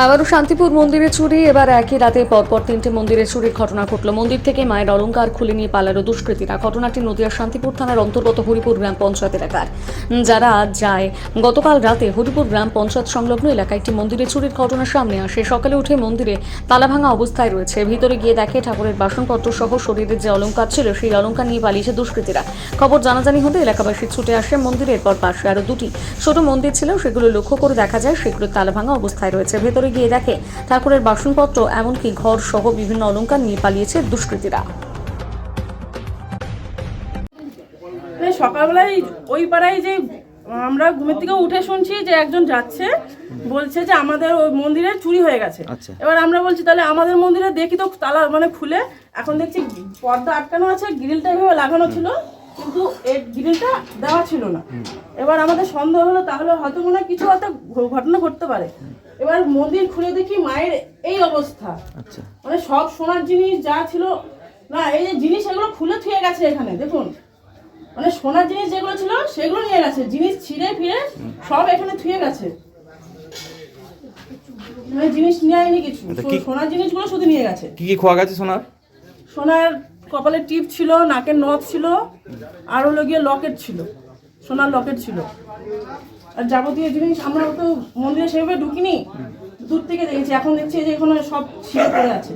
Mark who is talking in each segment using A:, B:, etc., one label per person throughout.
A: আবারও শান্তিপুর মন্দিরে চুরি। এবার একই রাতে পরপর তিনটে মন্দিরে চুরির ঘটনা ঘটল। মন্দির থেকে মায়ের অলংকার খুলে নিয়ে পালালো দুষ্কৃতীরা। ঘটনাটি নদিয়ার শান্তিপুর থানার অন্তর্গত হরিপুর গ্রাম পঞ্চায়েত এলাকার। যারা যায় গতকাল রাতে হরিপুর গ্রাম পঞ্চায়েত সংলগ্ন এলাকায় একটি মন্দিরে চুরির ঘটনা সামনে আসে। সকালে উঠে মন্দিরে তালাভাঙা অবস্থায় রয়েছে। ভিতরে গিয়ে দেখে ঠাকুরের বাসনপত্র সহ শরীরের যে অলংকার ছিল সেই অলংকার নিয়ে পালিয়েছে দুষ্কৃতীরা। খবর জানাজানি হতে এলাকাবাসী ছুটে আসে মন্দিরের পর পাশে আরো দুটি ছোট মন্দির ছিল, সেগুলো লক্ষ্য করে দেখা যায় সেগুলো তালাভাঙা অবস্থায় রয়েছে। ভেতরে গিয়ে দেখে ঠাকুরের বাসনপত্র এমনকি ঘর সহ বিভিন্ন অলংকার নিয়ে পালিয়েছে দুষ্কৃতীরা।
B: সকালবেলায় ওই পাড়ায় যে আমরা ঘুমের থেকে উঠে শুনছি যে একজন যাচ্ছে, বলছে যে আমাদের ওই মন্দিরে চুরি হয়ে গেছে। এবার আমরা বলছি তাহলে আমাদের মন্দিরে দেখি তো তালা মানে খুলে, এখন দেখছি পর্দা আটকানো আছে, গ্রিলটা এভাবে লাগানো ছিল কিন্তু এই গ্রিলটা দেওয়া ছিল না। এবার আমাদের সন্দেহ হলো তাহলে হয়তো মনে হয় কিছু একটা ঘটনা ঘটতে পারে। এবার মন্দির খুলে দেখি মায়ের এই অবস্থা, মানে সব সোনার জিনিস যা ছিল না, এই যে জিনিস এগুলো খুলে থুয়ে গেছে এখানে দেখুন, মানে সোনার জিনিস যেগুলো ছিল সেগুলো নিয়ে গেছে, জিনিস ছিঁড়ে ফিরে সব এখানে থুয়ে গেছে, মানে জিনিস নিয়ে আয়নি কিছু, সোনার জিনিসগুলো শুধু নিয়ে গেছে।
C: কি কি খোয়া গেছে? সোনার
B: কপালের টিপ ছিল, নাকের নথ ছিল, আর হলো গিয়ে লকেট ছিল, সোনার লকেট ছিল, আর যাবতীয় জিনিস। আমরা তো মন্দিরে সেভাবে ঢুকিনি, দূর থেকে দেখেছি, এখন দেখছি যে এখানে সব ছিঁড়ে পড়ে আছে।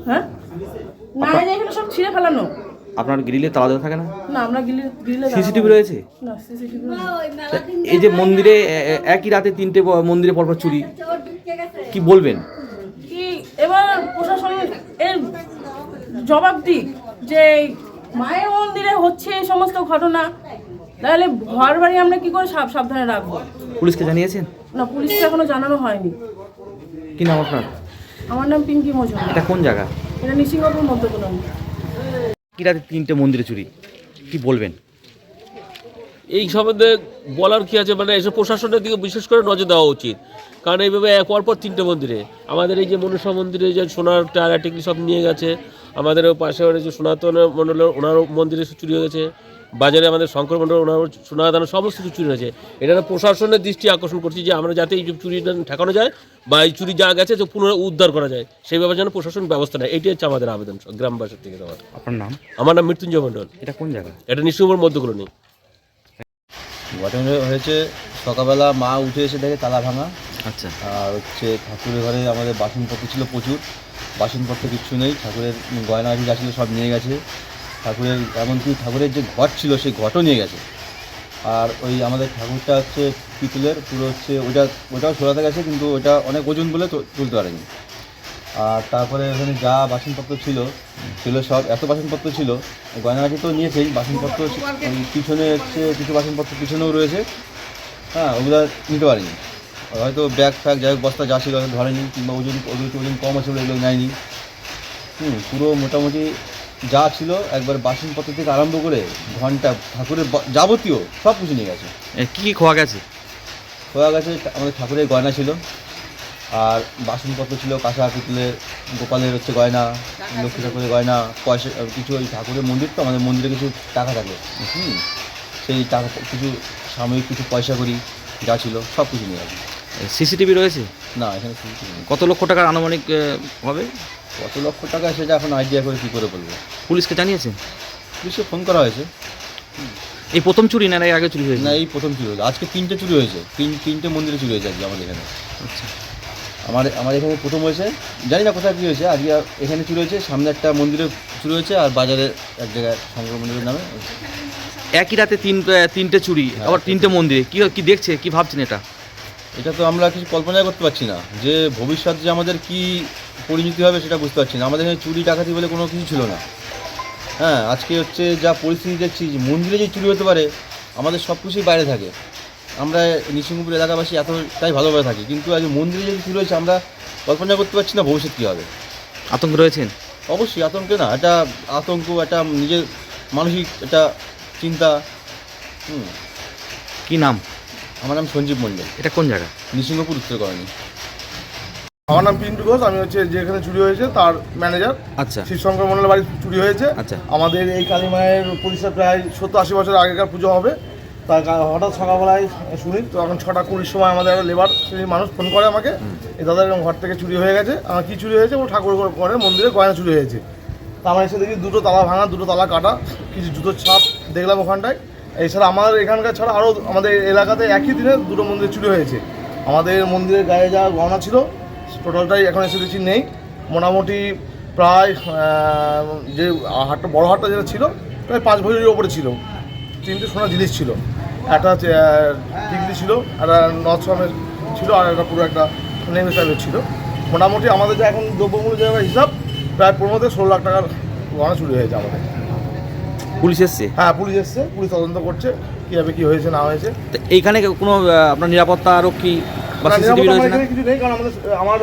B: হ্যাঁ, না, এই যে এখানে সব ছিঁড়ে ফেলানো।
C: আপনার গ্রিলে তালা দেওয়া থাকে না?
B: না, আমরা গ্রিলে
C: সিসিটিভি রয়েছে?
B: না, সিসিটিভি
C: এই যে মন্দিরে একই রাতে তিনটে মন্দিরে পরপর চুরি, কি বলবেন?
B: কি এবার প্রশাসন এর জবাব দিক যে মায়ের মন্দিরে হচ্ছে এই সমস্ত ঘটনা, তাহলে ঘর বাড়ি আমরা কি করে সাবধানে রাখবো?
C: পুলিশকে জানিয়েছেন?
B: না, পুলিশকে এখনো জানানো হয়নি।
C: কি নাম আপনার?
B: আমার নাম পিঙ্কি মজুমদার।
C: এটা কোন জায়গা?
B: এটা নিসিংহপুর মধ্যকলম।
C: কি রাতে তিনটে মন্দিরে চুরি, কি বলবেন?
D: এই সম্বন্ধে বলার কি আছে, মানে এসব প্রশাসনের দিকে বিশেষ করে নজর দেওয়া উচিত, কারণ এইভাবে পরপর তিনটে মন্দিরে, আমাদের এই যে মনসা মন্দিরে যে সোনার টায়ার টিকলি সব নিয়ে গেছে, আমাদের পাশে যে সনাতন মণ্ডলের ওনারও মন্দিরে চুরি হয়ে গেছে, বাজারে আমাদের শঙ্কর মণ্ডল ওনার সোনাদানা সমস্ত কিছু চুরি হয়েছে। এটা প্রশাসনের দৃষ্টি আকর্ষণ করছি যে আমরা যাতে এই চুরি ঠেকানো যায় বা এই চুরি যা গেছে যে পুনরায় উদ্ধার করা যায়, সেই ব্যাপারে যেন প্রশাসন ব্যবস্থা নেয়, এইটাই হচ্ছে আমাদের আবেদন গ্রামবাসীর থেকে দেওয়ার।
C: আপনার নাম?
D: আমার নাম মৃত্যুঞ্জয় মণ্ডল।
C: এটা কোন জায়গা?
D: এটা নিঃসুমর মধ্যকলনী।
E: ঘটনা হয়েছে সকালবেলা মা উঠে এসে দেখে তালা ভাঙা।
C: আচ্ছা।
E: আর হচ্ছে ঠাকুরের ঘরে আমাদের বাসনপত্র ছিল প্রচুর, বাসনপত্র কিচ্ছু নেই, ঠাকুরের গয়নাগাটি যা ছিল সব নিয়ে গেছে, ঠাকুরের এমনকি ঠাকুরের যে ঘট ছিল সেই ঘটও নিয়ে গেছে। আর ওই আমাদের ঠাকুরটা হচ্ছে পিতলের, পুরো হচ্ছে ওটাও সরাতে গেছে, কিন্তু ওটা অনেক ওজন বলে তুলতে পারেনি। আর তারপরে ওখানে যা বাসনপত্র ছিল সব, এত বাসনপত্র ছিল, গয়নাগাটি তো নিয়েছেই, বাসনপত্র পিছনে হচ্ছে কিছু বাসনপত্র পিছনেও রয়েছে। হ্যাঁ, ওগুলো নিতে পারিনি, হয়তো ব্যাগ ফ্যাগ যাই হোক বস্তা যা ছিল ধরেনি, কিংবা ওজন কম আছে বলে এগুলো নেয়নি। পুরো মোটামুটি যা ছিল একবার বাসনপত্র থেকে আরম্ভ করে ঘন্টা, ঠাকুরের যাবতীয় সব কিছু নিয়ে গেছে।
C: কি কি খোয়া গেছে?
E: আমাদের ঠাকুরের গয়না ছিল, আর বাসনপত্র ছিল, কাঁসা পিতলের, গোপালের হচ্ছে গয়না, লক্ষ্মী ঠাকুরের গয়না, পয়সা কিছু, ওই ঠাকুরের মন্দির তো, আমাদের মন্দিরে কিছু টাকা থাকে, সেই টাকা কিছু সাময়িক কিছু পয়সা করি যা ছিল সব কিছু নিয়ে গেছে।
C: সিসিটিভি রয়েছে?
E: না, এখানে সিসিটিভি নেই।
C: কত লক্ষ টাকার আনুমানিক হবে?
E: কত লক্ষ টাকা সেটা এখন আইডিয়া করে কী করে বলবো।
C: পুলিশকে জানিয়েছেন?
E: পুলিশকে ফোন করা হয়েছে।
C: এই প্রথম চুরি না এর আগে চুরি হয়েছে?
E: না, এই প্রথম চুরি হয়েছে, আজকে তিনটে চুরি হয়েছে, তিনটে মন্দিরে চুরি হয়েছে আজকে আমাদের এখানে।
C: আচ্ছা।
E: আমার এখানে প্রথম হয়েছে, জানি না কোথায় কী হয়েছে, আজকে এখানে চুরি হয়েছে, সামনে একটা মন্দিরে চুরি হয়েছে, আর বাজারে এক জায়গায় শঙ্কর মন্দিরের নামে।
C: একই রাতে তিনটে চুরি, আবার তিনটে মন্দিরে, কি দেখছে, কি ভাবছেন?
E: এটা তো আমরা কিছু কল্পনাই করতে পারছি না, যে ভবিষ্যৎ যে আমাদের কি পরিণতি হবে সেটা বুঝতে পারছি না। আমাদের এখানে চুরি ডাকাতি বলে কোনো কিছু ছিল না। হ্যাঁ, আজকে হচ্ছে যা পরিস্থিতি দেখছি, যে মন্দিরে যে চুরি হতে পারে, আমাদের সব কিছুই বাইরে থাকে, আমরা নিসিংহপুর এলাকাবাসী এতটাই ভালোভাবে থাকি, কিন্তু আজ মন্দিরে যে চুরি হয়েছে আমরা কল্পনা করতে পারছি না ভবিষ্যৎ কী হবে।
C: আতঙ্ক রয়েছেন?
E: অবশ্যই আতঙ্কে, না এটা আতঙ্ক, একটা নিজের মানসিক একটা চিন্তা।
C: কি নাম?
E: আমার নাম সঞ্জীব মণ্ডল।
C: এটা কোন জায়গা?
E: নিসিংহপুর উত্তরকরণী।
F: আমার নাম পিন্টু ঘোষ, আমি হচ্ছে যেখানে চুরি হয়েছে তার ম্যানেজার।
C: আচ্ছা।
F: শিবশঙ্কর মণ্ডলের বাড়ি চুরি হয়েছে।
C: আচ্ছা।
F: আমাদের এই কালী মায়ের প্রতিষ্ঠা প্রায় 70-80 বছর আগেকার পুজো হবে। তার হঠাৎ সকালবেলায় শুনি, তো এখন 6:20 সময় আমাদের একটা লেবার মানুষ ফোন করে আমাকে, এই দাদা এরকম ঘর থেকে চুরি হয়ে গেছে। আমার কী চুরি হয়েছে? ও ঠাকুর ঘরে মন্দিরে গয়না চুরি হয়েছে। তা আমরা এসে দেখি 2টো তালা ভাঙা, 2টো তালা কাটা, কিছু জুতোর ছাপ দেখলাম ওখানটায়। এছাড়া আমাদের এখানকার ছাড়া আরও আমাদের এলাকাতে একই দিনে 2টো মন্দিরে চুরি হয়েছে। আমাদের মন্দিরের গায়ে যা গহনা ছিল টোটালটাই এখন এসে দেখছি নেই। মোটামুটি প্রায় যে হাটটা, বড় হাটটা যেটা ছিল, প্রায় 5 ভরির ওপরে ছিল। 3টে সোনার জিনিস ছিল, একটা টিকলি ছিল, একটা নথসমের ছিল, আর একটা পুরো একটা নেমে টাইপের ছিল। মোটামুটি আমাদের যে এখন দ্রব্যমূল্য যে হিসাব, প্রায় 15 থেকে 16 লাখ টাকার গহনা চুরি হয়েছে আমাদের।
C: পুলিশ এসছে?
F: হ্যাঁ, পুলিশ এসছে, পুলিশ তদন্ত করছে কীভাবে কী হয়েছে না হয়েছে।
C: তো এইখানে কোনো আপনার নিরাপত্তা আরক্ষী বা
F: না,
C: সিসিটিভি
F: নিরাপত্তা
C: রয়েছে না?
F: এখানে কিছু নেই, কারণ আমার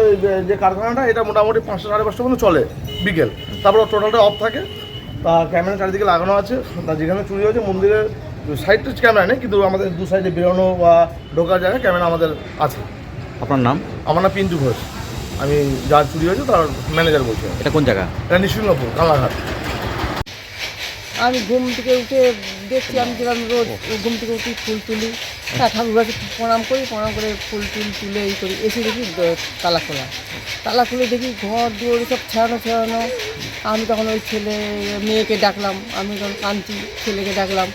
F: যে কারখানাটা এটা মোটামুটি 5টা সাড়ে 5টা পর্যন্ত চলে বিকেল, তারপর টোটালটা অফ থাকে। তা ক্যামেরা চারিদিকে লাগানো আছে। তা যেখানে চুরি হয়েছে মন্দিরের সাইডটা ক্যামেরা নেই, কিন্তু আমাদের 2 সাইডে বেরোনো বা ঢোকার জায়গায় ক্যামেরা আমাদের আছে।
C: আপনার নাম?
F: আমার নাম পিন্টু ঘোষ, আমি যার চুরি হয়েছে তার ম্যানেজার বলছি।
C: এটা কোন জায়গা?
F: এটা নিঃসিংহপুর, কালাঘাট।
G: আমি ঘুম থেকে উঠে দেখছি, আমি যেরকম রোজ ঘুম থেকে উঠি ফুল তুলি, হ্যাঁ ঠাকুর কাছে প্রণাম করি, প্রণাম করে ফুল তুলে এই করি, এসে দেখি তালা খোলা। তালা খুলে দেখি ঘর দুয়ার সব ছড়ানো। আমি তখন ওই মেয়েকে ডাকলাম, আমি তখন কাঁদছি, ছেলেকে ডাকলাম,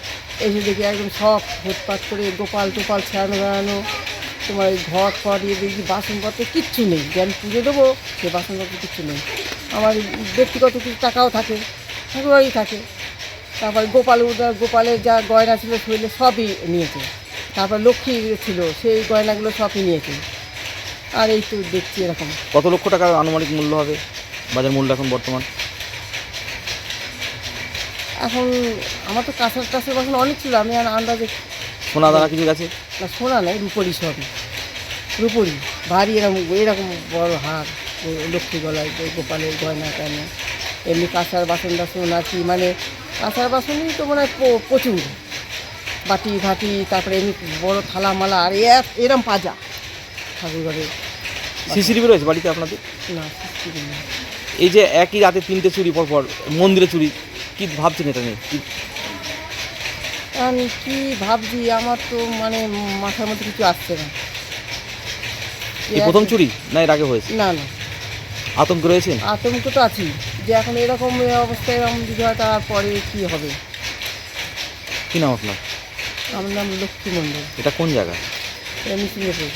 G: এসে দেখি একদম সব ফুটপাত করে গোপাল টোপাল ছড়ানো। তোমার ওই ঘর দিয়ে দেখি বাসনপত্র কিচ্ছু নেই, যে আমি পুজো দেবো সে বাসনপত্র কিচ্ছু নেই। আমার ব্যক্তিগত কিছু টাকাও থাকে, ঠাকুরবাড়ি থাকে। তারপর গোপালের যা গয়না ছিল শরীরে সবই নিয়েছে। তারপর লক্ষ্মী ছিল, সেই গয়নাগুলো সবই নিয়েছে। আর এই তো দেখছি এরকম।
C: কত লক্ষ টাকার আনুমানিক মূল্য হবে, বাজার মূল্য এখন বর্তমান?
G: এখন আমার তো কাঁসার বাসন অনেক ছিল, আমি আর আন্দাজে।
C: সোনা দানা কিছু গেছে?
G: না, সোনা নাই, রুপোরি সবই, রুপোরি ভারী এরকম বড় হার, লক্ষ্মী গলায় গোপালের গয়না কেন, এমনি কাঁসার বাসন আর কি, মানে কাঁসার বাসনই তো মনে হয় প্রচুর, বাটি ভাটি, তারপরে এমনি বড় থালা মালা, আর এরম পাজা ঠাকুরঘরের।
C: সিসিটিভি রয়েছে বাড়িতে আপনাদের?
G: না, সৃষ্টি না।
C: এই যে একই রাতে 3টে চুরি পর মন্দিরে চুরি, কি ভাবছেন এটা নিয়ে?
G: এখন কী ভাবছি, আমার তো মানে মাথার মধ্যে কিছু আসছে না।
C: এই প্রথম চুরি না এর আগে হয়েছে?
G: না,
C: আতঙ্ক রয়েছেন?
G: আতঙ্ক তো আছি, যে এখন এরকম অবস্থায় এরকম যদি হয় তারপরে কী হবে।
C: কি নাম আপনার?
G: আমার নাম লক্ষ্মী মণ্ডল,
C: এটা কোন জায়গা?
G: এটা মিছিলেপুর।